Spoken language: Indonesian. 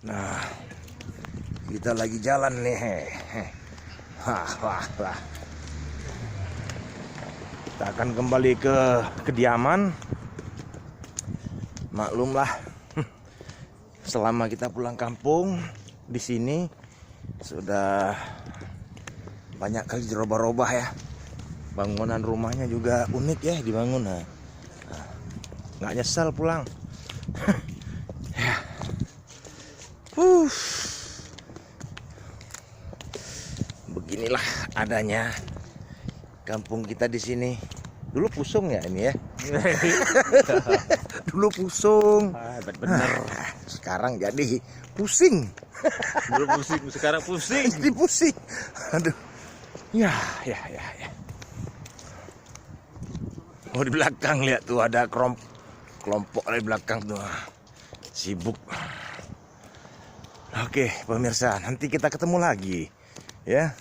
Nah, kita lagi jalan nih. Wah. Kita akan kembali ke kediaman. Maklumlah, selama kita pulang kampung di sini sudah banyak kali dirobah-robah ya. Bangunan rumahnya juga unik ya dibangun. Nah, nggak nyesal pulang. Ya. Beginilah adanya kampung kita di sini. Dulu pusung ya ini ya. Dulu pusung. Bener. Sekarang jadi pusing. Dulu pusing, sekarang pusing. Jadi pusing. Aduh. Ya. Oh, di belakang lihat tuh ada kelompok di belakang tuh. Sibuk. Oke, pemirsa, nanti kita ketemu lagi ya.